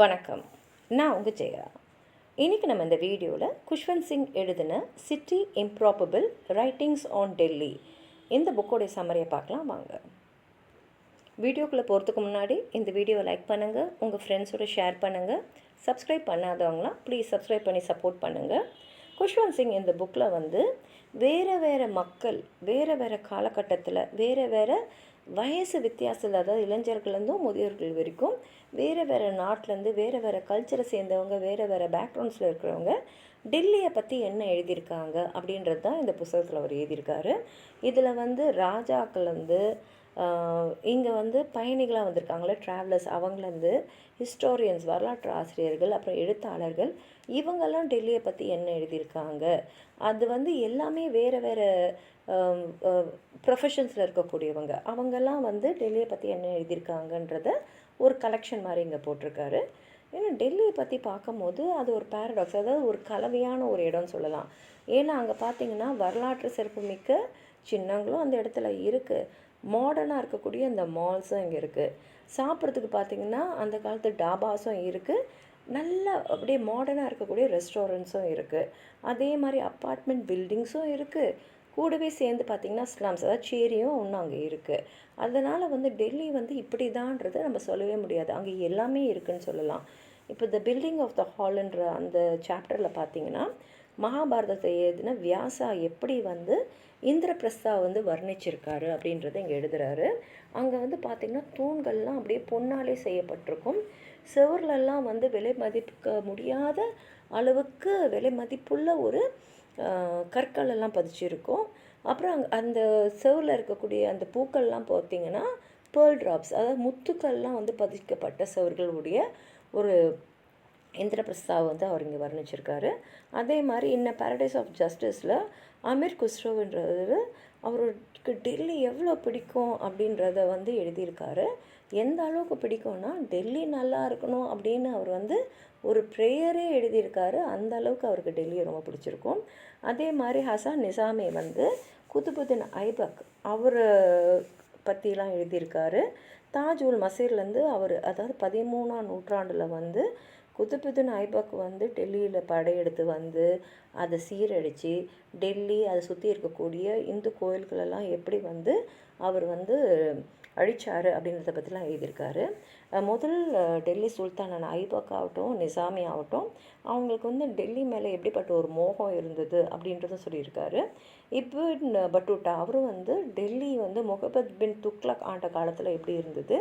வணக்கம். நான் உங்கள் ஜெயா. இன்றைக்கி நம்ம இந்த வீடியோவில் குஷ்வந்த் சிங் எழுதின city improbable writings on Delhi இந்த புக்கோடைய சம்மரியை பார்க்கலாம் வாங்க. வீடியோக்குள்ளே போகிறதுக்கு முன்னாடி இந்த வீடியோவை லைக் பண்ணுங்கள், உங்கள் ஃப்ரெண்ட்ஸோட ஷேர் பண்ணுங்கள். சப்ஸ்கிரைப் பண்ணாதவங்களாம் ப்ளீஸ் சப்ஸ்கிரைப் பண்ணி சப்போர்ட் பண்ணுங்கள். குஷ்வந்த் சிங் இந்த புக்கில் வேறு மக்கள் வேறு காலகட்டத்தில் வேறு வயசு வித்தியாசத்தில், அதாவது இளைஞர்கள்லேருந்தும் முதியோர்கள் வரைக்கும் வேறு நாட்டிலேருந்து வேறு கல்ச்சரை சேர்ந்தவங்க வேறு பேக்ரவுண்ட்ஸில் இருக்கிறவங்க டெல்லியை பற்றி என்ன எழுதியிருக்காங்க அப்படின்றது தான் இந்த புத்தகத்தில் அவர் எழுதியிருக்காரு. இதில் ராஜாக்கள் இங்கே பயணிகளாக வந்திருக்காங்களே, ட்ராவலர்ஸ், அவங்களேருந்து ஹிஸ்டோரியன்ஸ், வரலாற்று ஆசிரியர்கள், அப்புறம் எழுத்தாளர்கள், இவங்கெல்லாம் டெல்லியை பற்றி என்ன எழுதியிருக்காங்க, அது எல்லாமே வேறு ப்ரொஃபஷன்ஸில் இருக்கக்கூடியவங்க, அவங்கெல்லாம் டெல்லியை பற்றி என்ன எழுதியிருக்காங்கன்றத ஒரு கலெக்ஷன் மாதிரி இங்கே போட்டிருக்காரு. ஏன்னா டெல்லியை பற்றி பார்க்கும்போது அது ஒரு பேரடாக்ஸ், அதாவது ஒரு கலவையான ஒரு இடம்னு சொல்லலாம். ஏன்னா அங்கே பார்த்திங்கன்னா வரலாற்று சிறப்புமிக்க சின்னங்களும் அந்த இடத்துல இருக்குது, மாடர்னாக இருக்கக்கூடிய இந்த மால்ஸும் இங்கே இருக்குது, சாப்பிட்றதுக்கு பார்த்திங்கன்னா அந்த காலத்து டாபாஸும் இருக்குது, நல்ல அப்படியே மாடர்னாக இருக்கக்கூடிய ரெஸ்டாரண்ட்ஸும் இருக்குது, அதே மாதிரி அப்பார்ட்மெண்ட் பில்டிங்ஸும் இருக்குது, கூடவே சேர்ந்து பார்த்திங்கன்னா ஸ்லம்ஸ், அதாவது சேரியும் ஒன்றும் அங்கே இருக்குது. அதனால் டெல்லி இப்படி தான்றதை நம்ம சொல்லவே முடியாது, அங்கே எல்லாமே இருக்குதுன்னு சொல்லலாம். இப்போ த பில்டிங் ஆஃப் த ஹால்ன்ற அந்த சாப்டரில் பார்த்திங்கன்னா மகாபாரதத்தை எழுதின வியாசா எப்படி இந்திரபிரஸ்தா வர்ணிச்சிருக்காரு அப்படின்றத இங்கே எழுதுகிறாரு. அங்கே பார்த்திங்கன்னா தூண்கள்லாம் அப்படியே பொன்னாலே செய்யப்பட்டிருக்கும், செவர்லெல்லாம் விலை மதிக்க முடியாத அளவுக்கு விலை மதிப்புள்ள ஒரு கற்கள் எல்லாம் பதிச்சிருக்கும். அப்புறம் அந்த செவரில் இருக்கக்கூடிய அந்த பூக்கள்லாம் பார்த்திங்கன்னா பேர்ல் ட்ராப்ஸ், அதாவது முத்துக்கள்லாம் பதிக்கப்பட்ட செவர்களுடைய ஒரு இந்திரபிரஸ்தாவை அவர் இங்கே வர்ணிச்சிருக்காரு. அதே மாதிரி பேரடைஸ் ஆஃப் ஜஸ்டிஸில் அமீர் குஸ்ரோன்றது அவருக்கு டெல்லி எவ்வளோ பிடிக்கும் அப்படின்றத எழுதியிருக்காரு. எந்த அளவுக்கு பிடிக்கும்னா டெல்லி நல்லா இருக்கணும் அப்படின்னு அவர் ஒரு ப்ரேயரே எழுதியிருக்காரு, அந்த அளவுக்கு அவருக்கு டெல்லியை ரொம்ப பிடிச்சிருக்கும். அதே மாதிரி ஹசன் நிசாமி குதுபுதீன் ஐபக் அவர் பற்றிலாம் எழுதியிருக்காரு. தாஜ்-உல் மசீர்லேருந்து அவர், அதாவது 13ஆம் நூற்றாண்டில் குதுபுதீன் ஐபக் டெல்லியில் படையெடுத்து அதை சீரழித்து டெல்லி அதை சுற்றி இருக்கக்கூடிய இந்து கோயில்களெல்லாம் எப்படி அவர் அழிச்சார் அப்படின்றத பற்றிலாம் எழுதியிருக்காரு. முதல் டெல்லி சுல்தானான ஐபக் ஆகட்டும், நிசாமி ஆகட்டும், அவங்களுக்கு டெல்லி மேலே எப்படிப்பட்ட ஒரு மோகம் இருந்தது அப்படின்றத சொல்லியிருக்காரு. இப்ன் பட்டூட்டா அவரும் டெல்லி முகமது பின் துக்ளக் ஆண்ட காலத்தில் எப்படி இருந்தது,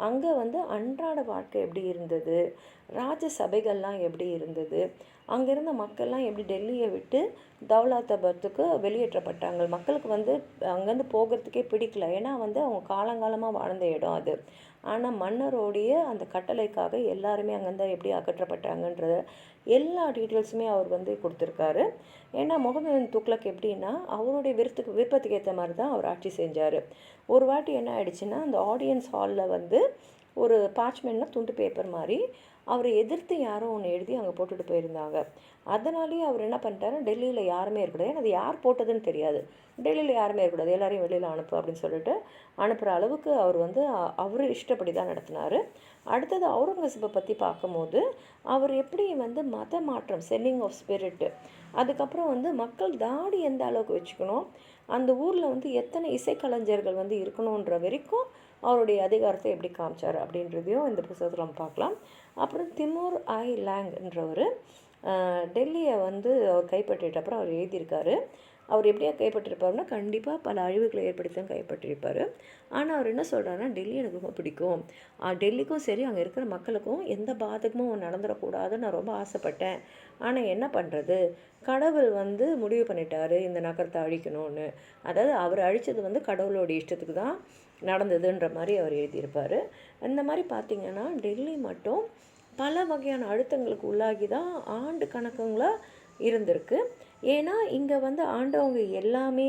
அங்கே அன்றாட வாழ்க்கை எப்படி இருந்தது, ராஜசபைகள்லாம் எப்படி இருந்தது, அங்கே இருந்த மக்கள்லாம் எப்படி டெல்லியை விட்டு தௌலதாபாத்துக்கு வெளியேற்றப்பட்டாங்க. மக்களுக்கு அங்கேருந்து போகிறதுக்கே பிடிக்கல, ஏன்னா அவங்க காலங்காலமாக வாழ்ந்த இடம் அது. ஆனால் மன்னரோடைய அந்த கட்டளைக்காக எல்லாருமே அங்கேருந்து எப்படி அகற்றப்பட்டாங்கன்றத எல்லா டீட்டெயில்ஸுமே அவர் கொடுத்துருக்காரு. ஏன்னா முகமது பின் துக்ளக் எப்படின்னா அவருடைய விருப்பத்துக்கு ஏற்ற மாதிரி தான் அவர் ஆட்சி செஞ்சார். ஒரு வாட்டி என்ன ஆயிடுச்சுன்னா, அந்த ஆடியன்ஸ் ஹாலில் ஒரு பார்ச்மெண்ட்டில் துண்டு பேப்பர் மாதிரி அவரை எதிர்த்து யாரோ ஒன்று எழுதி அங்கே போட்டுட்டு போயிருந்தாங்க. அதனாலேயே அவர் என்ன பண்ணிட்டாரு, டெல்லியில் யாருமே இருக்கக்கூடாது, ஏன்னா அது யார் போட்டதுன்னு தெரியாது, டெல்லியில் யாருமே இருக்கக்கூடாது, எல்லாரையும் வெளியில் அனுப்பு அப்படின்னு சொல்லிட்டு அனுப்புகிற அளவுக்கு அவர் அவர் இஷ்டப்படி தான் நடத்தினார். அடுத்தது அவுரங்கசீப்பை பற்றி பார்க்கும்போது அவர் எப்படி மத மாற்றம், செல்லிங் ஆஃப் ஸ்பிரிட்டு, அதுக்கப்புறம் மக்கள் தாடி எந்த அளவுக்கு வச்சுக்கணும், அந்த ஊரில் எத்தனை இசைக்கலைஞர்கள் இருக்கணுன்ற வரைக்கும் அவருடைய அதிகாரத்தை எப்படி காமிச்சார் அப்படின்றதையும் இந்த புத்தகத்தில் நம்ம பார்க்கலாம். அப்புறம் திமூர் ஐ லேங்ன்றவர் டெல்லியை அவர் கைப்பற்றிட்ட அப்புறம் அவர் எழுதியிருக்காரு. அவர் எப்படியா கைப்பற்றிருப்பாருன்னா கண்டிப்பாக பல அழிவுகளை ஏற்படுத்தி தான் கைப்பற்றியிருப்பார். ஆனால் அவர் என்ன சொல்கிறாருன்னா, டெல்லி எனக்கு ரொம்ப பிடிக்கும், டெல்லிக்கும் சரி அங்கே இருக்கிற மக்களுக்கும் எந்த பாதகமும் நடந்துடக்கூடாதுன்னு நான் ரொம்ப ஆசைப்பட்டேன், ஆனால் என்ன பண்ணுறது, கடவுள் முடிவு பண்ணிட்டாரு இந்த நகரத்தை அழிக்கணும்னு, அதாவது அவர் அழித்தது கடவுளோடைய இஷ்டத்துக்கு தான் நடந்ததுன்ற மாதிரி அவர் எழுதியிருப்பார். இந்த மாதிரி பார்த்திங்கன்னா டெல்லி மட்டும் பல வகையான அழுத்தங்களுக்கு உள்ளாகி தான் ஆண்டு கணக்குங்களாக இருந்திருக்கு. ஏன்னா இங்கே ஆண்டவங்க எல்லாமே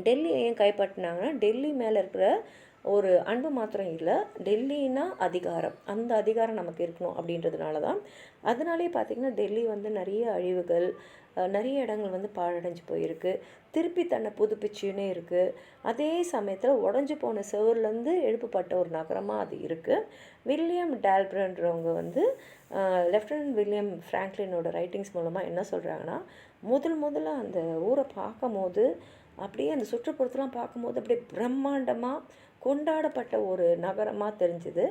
டெல்லியை ஏன் கைப்பற்றினாங்கன்னா டெல்லி மேலே இருக்கிற ஒரு அன்பு மாத்திரம் இல்லை, டெல்லின்னா அதிகாரம், அந்த அதிகாரம் நமக்கு இருக்கணும் அப்படின்றதுனால தான். அதனாலே பார்த்திங்கன்னா டெல்லி வந்து நிறைய அழிவுகள், நிறைய இடங்கள் வந்து பாழடைஞ்சு போயிருக்கு. திருப்பி தன்னை புதுப்பிச்சுன்னே இருக்குது. அதே சமயத்தில் உடஞ்சி போன செவர்லேருந்து எழுப்பப்பட்ட ஒரு நகரமாக அது இருக்குது. வில்லியம் டால்ப்ரன்றவங்க வந்து லெஃப்டினன்ட் வில்லியம் ஃப்ராங்க்லினோட ரைட்டிங்ஸ் மூலமாக என்ன சொல்கிறாங்கன்னா, முதல்ல அந்த ஊரை பார்க்கும் போது அப்படியே அந்த சுற்றுப்புறத்தெலாம் பார்க்கும்போது அப்படியே பிரம்மாண்டமாக கொண்டாடப்பட்ட ஒரு நகரமாக தெரிஞ்சுது.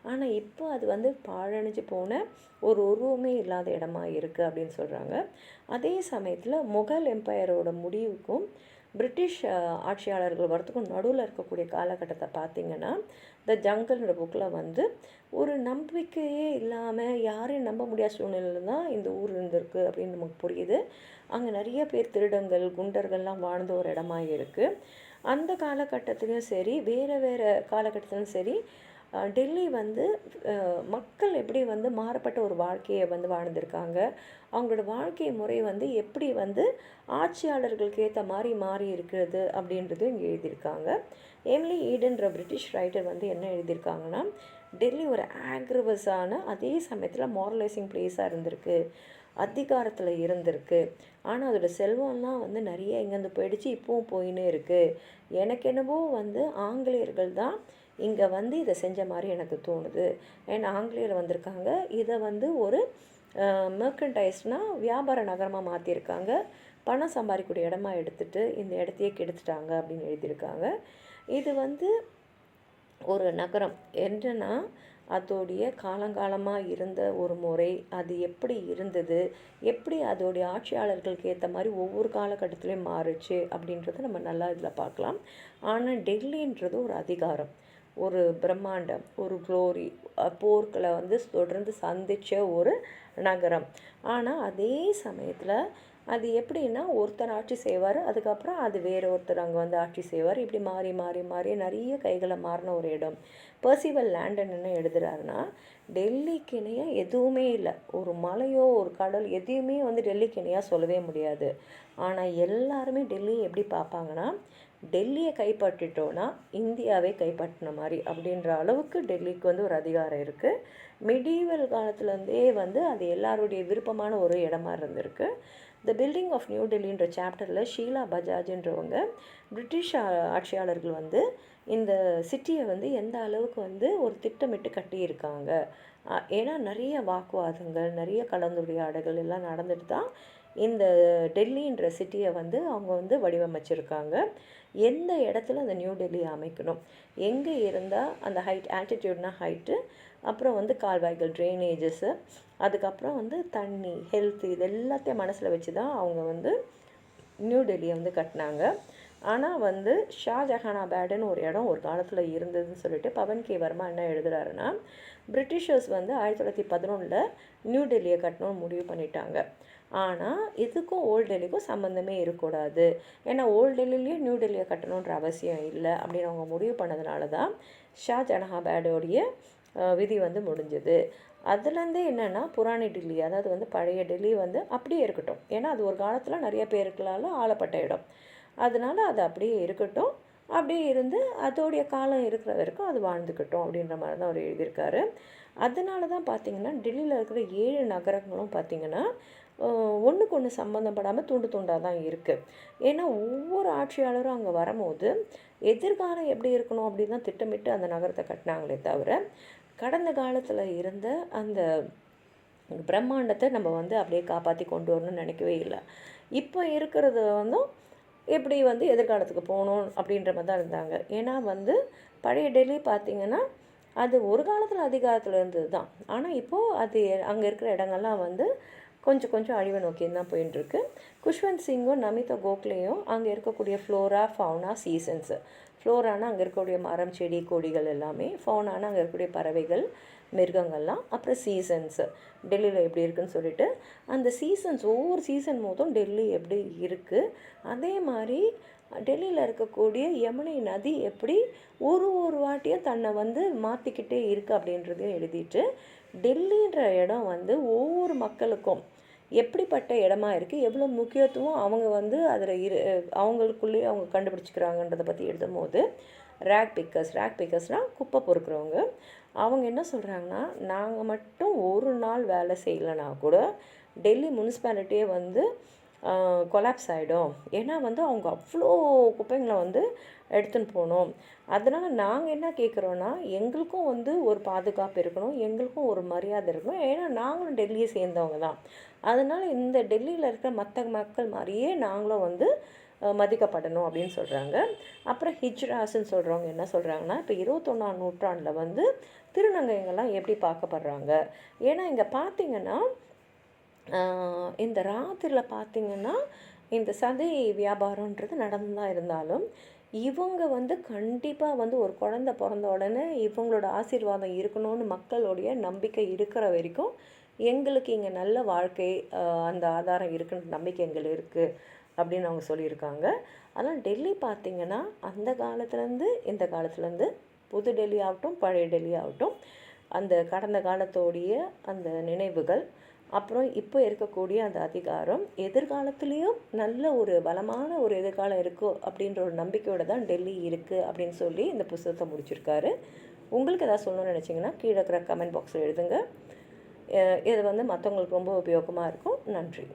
ஆனால் இப்போ அது வந்து பாழடைஞ்சு போன ஒரு உருவமே இல்லாத இடமா இருக்குது அப்படின்னு சொல்கிறாங்க. அதே சமயத்தில் முகல் எம்பையரோட முடிவுக்கும் பிரிட்டிஷ் ஆட்சியாளர்கள் வரத்துக்கும் நடுவில் இருக்கக்கூடிய காலகட்டத்தை பார்த்திங்கன்னா, த ஜங்கிள்ன்ற புக்கில் வந்து ஒரு நம்பிக்கையே இல்லாமல் யாரையும் நம்ப முடியாத சூழ்நிலையில் தான் இந்த ஊர் இருந்திருக்கு அப்படின்னு நமக்கு புரியுது. அங்கே நிறைய பேர் திருடங்கள், குண்டர்கள்லாம் வாழ்ந்த ஒரு இடமா இருக்குது. அந்த காலகட்டத்திலையும் சரி, வேறு காலகட்டத்திலும் சரி, டெல்லி வந்து மக்கள் எப்படி வந்து மாறுபட்ட ஒரு வாழ்க்கையை வந்து வாழ்ந்திருக்காங்க, அவங்களோட வாழ்க்கை முறை வந்து எப்படி வந்து ஆட்சியாளர்களுக்கு ஏற்ற மாதிரி மாறி இருக்கிறது அப்படின்றது இங்கே எழுதியிருக்காங்க. எமிலி ஈடன்ற பிரிட்டிஷ் ரைட்டர் வந்து என்ன எழுதியிருக்காங்கன்னா, டெல்லி ஒரு ஆக்ரிவஸான அதே சமயத்தில் மாரலைசிங் பிளேஸாக இருந்திருக்கு, அதிகாரத்தில் இருந்திருக்கு. ஆனால் அதோடய செல்வம்லாம் வந்து நிறைய இங்கேருந்து போயிடுச்சு, இப்போவும் போயின்னே இருக்குது. எனக்கு என்னவோ வந்து ஆங்கிலேயர்கள் தான் இங்கே வந்து இதை செஞ்ச மாதிரி எனக்கு தோணுது. ஏன்னா ஆங்கிலேயர் வந்திருக்காங்க, இதை வந்து ஒரு மெர்கன்டைஸ்னால் வியாபார நகரமாக மாற்றிருக்காங்க, பணம் சம்பாதிக்கக்கூடிய இடமா எடுத்துகிட்டு இந்த இடத்தையே கெடுத்துட்டாங்க அப்படின்னு எழுதியிருக்காங்க. இது வந்து ஒரு நகரம் என்னன்னா அதோடைய காலங்காலமாக இருந்த ஒரு முறை, அது எப்படி இருந்தது, எப்படி அதோடைய ஆட்சியாளர்களுக்கு ஏற்ற மாதிரி ஒவ்வொரு காலகட்டத்துலேயும் மாறுச்சு அப்படின்றத நம்ம நல்லா இதில் பார்க்கலாம். ஆனால் டெல்லின்றது ஒரு அதிகாரம், ஒரு பிரம்மாண்டம், ஒரு க்ளோரி, போர்க்களை வந்து தொடர்ந்து சந்தித்த ஒரு நகரம். ஆனால் அதே சமயத்தில் அது எப்படின்னா ஒருத்தர் ஆட்சி செய்வார், அதுக்கப்புறம் அது வேறு ஒருத்தர் அங்கே வந்து ஆட்சி செய்வார், இப்படி மாறி மாறி மாறி நிறைய கைகளை மாறின ஒரு இடம். பெர்சிவல் லேண்டன் என்ன எழுதுகிறாருன்னா, டெல்லிக்கு இணையாக எதுவுமே இல்லை, ஒரு மலையோ ஒரு கடல் எதையுமே வந்து டெல்லிக்கு இணையாக சொல்லவே முடியாது. ஆனால் எல்லாருமே டெல்லியை எப்படி பார்ப்பாங்கன்னா, டெல்லியை கைப்பற்றிட்டோன்னா இந்தியாவை கைப்பற்றின மாதிரி அப்படின்ற அளவுக்கு டெல்லிக்கு வந்து ஒரு அதிகாரம் இருக்குது. மிடீவல் காலத்துலேருந்தே வந்து அது எல்லாருடைய விருப்பமான ஒரு இடமா இருந்திருக்கு. த பில்டிங் ஆஃப் நியூ டெல்லின்ற சாப்டரில் ஷீலா பஜாஜ்ன்றவங்க பிரிட்டிஷ் ஆட்சியாளர்கள் வந்து இந்த சிட்டியை வந்து எந்த அளவுக்கு வந்து ஒரு திட்டமிட்டு கட்டியிருக்காங்க, ஏன்னா நிறைய வாக்குவாதங்கள், நிறைய கலந்துரையாடல்கள் எல்லாம் நடந்துட்டு தான் இந்த டெல்லின்ற சிட்டியை வந்து அவங்க வந்து வடிவமைச்சிருக்காங்க. எந்த இடத்துல அந்த நியூ டெல்லி அமைக்கணும், எங்கே இருந்தால் அந்த ஆல்டிடியூட்னா ஹைட்டு, அப்புறம் வந்து கால்வாய்கள், ட்ரைனேஜஸ்ஸு, அதுக்கப்புறம் வந்து தண்ணி, ஹெல்த், இது எல்லாத்தையும் மனசில் வச்சு தான் அவங்க வந்து நியூ டெல்லியை வந்து கட்டினாங்க. ஆனால் வந்து ஷாஜஹானாபாடுன்னு ஒரு இடம் ஒரு காலத்தில் இருந்ததுன்னு சொல்லிட்டு பவன் கே வர்மா என்ன எழுதுகிறாருன்னா, பிரிட்டிஷர்ஸ் வந்து 1911 நியூ டெல்லியை கட்டணும்னு முடிவு பண்ணிட்டாங்க. ஆனால் இதுக்கும் ஓல்டு டெல்லிக்கும் சம்மந்தமே இருக்கக்கூடாது, ஏன்னா ஓல்டு டெல்லிலேயும் நியூ டெல்லியை கட்டணுன்ற அவசியம் இல்லை அப்படின்னு அவங்க முடிவு பண்ணதுனால தான் ஷாஜஹானாபாடோடைய விதி வந்து முடிஞ்சது. அதுலேருந்தே என்னென்னா புராணி டெல்லி, அதாவது வந்து பழைய டெல்லி வந்து அப்படியே இருக்கட்டும், ஏன்னா அது ஒரு காலத்தில் நிறைய பேருக்களால் ஆளப்பட்ட இடம், அதனால் அது அப்படியே இருக்கட்டும், அப்படியே இருந்து அதோடைய காலம் இருக்கிற வரைக்கும் அது வாழ்ந்துக்கட்டும் அப்படின்ற மாதிரி தான் அவர் எழுதியிருக்காரு. அதனால தான் பார்த்திங்கன்னா டெல்லியில் இருக்கிற 7 நகரங்களும் பார்த்திங்கன்னா ஒன்றுக்கு ஒன்று சம்மந்தப்படாமல் துண்டு துண்டாக தான் இருக்குது. ஏன்னா ஒவ்வொரு ஆட்சியாளரும் அங்கே வரும்போது எதிர்காலம் எப்படி இருக்கணும் அப்படின்னு தான் திட்டமிட்டு அந்த நகரத்தை கட்டினாங்களே தவிர, கடந்த காலத்தில் இருந்த அந்த பிரம்மாண்டத்தை நம்ம வந்து அப்படியே காப்பாற்றி கொண்டு வரணும்னு நினைக்கவே இல்லை. இப்போ இருக்கிறது வந்து எப்படி வந்து எதிர்காலத்துக்கு போகணும் அப்படின்ற மாதிரி தான் இருந்தாங்க. ஏன்னா வந்து பழைய டெல்லி பார்த்திங்கன்னா அது ஒரு காலத்தில் அதிகாரத்தில் இருந்தது தான், ஆனால் இப்போது அது அங்கே இருக்கிற இடங்கள்லாம் வந்து கொஞ்சம் கொஞ்சம் அழிவை நோக்கி தான் போயின்ட்டுருக்கு. குஷ்வந்த் சிங்கும் நமிதா கோக்லேயும் அங்கே இருக்கக்கூடிய ஃப்ளோரா, ஃபவுனா, சீசன்ஸு, ஃப்ளோரானா அங்கே இருக்கக்கூடிய மரம், செடி, கொடிகள் எல்லாமே, ஃபவுனானா அங்கே இருக்கக்கூடிய பறவைகள், மிருகங்கள்லாம், அப்புறம் சீசன்ஸு டெல்லியில் எப்படி இருக்குதுன்னு சொல்லிட்டு அந்த சீசன்ஸ் ஒவ்வொரு சீசன் போதும் டெல்லி எப்படி இருக்குது, அதே மாதிரி டெல்லியில் இருக்கக்கூடிய யமுனை நதி எப்படி ஒரு வாட்டியும் தன்னை வந்து மாற்றிக்கிட்டே இருக்குது அப்படின்றதையும் எழுதிட்டு, டெல்லின்ற இடம் வந்து ஒவ்வொரு மக்களுக்கும் எப்படிப்பட்ட இடமா இருக்குது, எவ்வளோ முக்கியத்துவம் அவங்க வந்து அதில் அவங்களுக்குள்ளேயே அவங்க கண்டுபிடிச்சிக்கிறாங்கன்றதை பற்றி எழுதும் போது ரேக் பிக்கர்ஸ்னால் குப்பை பொறுக்கிறவங்க. அவங்க என்ன சொல்கிறாங்கன்னா, நாங்கள் மட்டும் ஒரு நாள் வேலை செய்யலைனா கூட டெல்லி முனிசிபாலிட்டியே வந்து கொலாப்ஸ் ஆகிடும். ஏன்னா வந்து அவங்க அவ்வளோ குப்பைங்களை வந்து எடுத்துன்னு போகணும். அதனால் நாங்கள் என்ன கேட்குறோன்னா, எங்களுக்கும் வந்து ஒரு பாதுகாப்பு இருக்கணும், எங்களுக்கும் ஒரு மரியாதை இருக்கணும். ஏன்னா நாங்களும் டெல்லியை சேர்ந்தவங்க தான். அதனால் இந்த டெல்லியில் இருக்கிற மற்ற மக்கள் மாதிரியே நாங்களும் வந்து மதிக்கப்படணும் அப்படின்னு சொல்கிறாங்க. அப்புறம் ஹிஜ்ராஸ்ன்னு சொல்கிறவங்க என்ன சொல்கிறாங்கன்னா, இப்போ 21ஆம் நூற்றாண்டில் வந்து திருநங்கைங்கள்லாம் எப்படி பார்க்கப்படுறாங்க. ஏன்னா இங்கே பார்த்திங்கன்னா இந்த ராத்திரியில் பார்த்திங்கன்னா இந்த சதி வியாபாரன்றது நடந்து தான் இருந்தாலும், இவங்க வந்து கண்டிப்பாக வந்து ஒரு குழந்த பிறந்த உடனே இவங்களோட ஆசீர்வாதம் இருக்கணும்னு மக்களுடைய நம்பிக்கை இருக்கிற வரைக்கும் எங்களுக்கு இங்கே நல்ல வாழ்க்கை அந்த ஆதாரம் இருக்குன்ற நம்பிக்கை எங்களுக்கு இருக்குது அப்படின்னு அவங்க சொல்லியிருக்காங்க. அதனால் டெல்லி பார்த்திங்கன்னா அந்த காலத்துலேருந்து இந்த காலத்துலேருந்து புது டெல்லி ஆகட்டும் பழைய டெல்லி ஆகட்டும் அந்த கடந்த காலத்தோடைய அந்த நினைவுகள், அப்புறம் இப்போ இருக்கக்கூடிய அந்த அதிகாரம், எதிர்காலத்துலேயும் நல்ல ஒரு பலமான ஒரு எதிர்காலம் இருக்கோ அப்படின்ற ஒரு நம்பிக்கையோடு தான் டெல்லி இருக்குது அப்படின்னு சொல்லி இந்த புத்தகத்தை முடிச்சிருக்காரு. உங்களுக்கு எதாவது சொல்லணும்னு நினச்சிங்கன்னா கீழே இருக்கிற கமெண்ட் பாக்ஸில் எழுதுங்க. இது வந்து மற்றவங்களுக்கு ரொம்ப உபயோகமாக இருக்கும். நன்றி.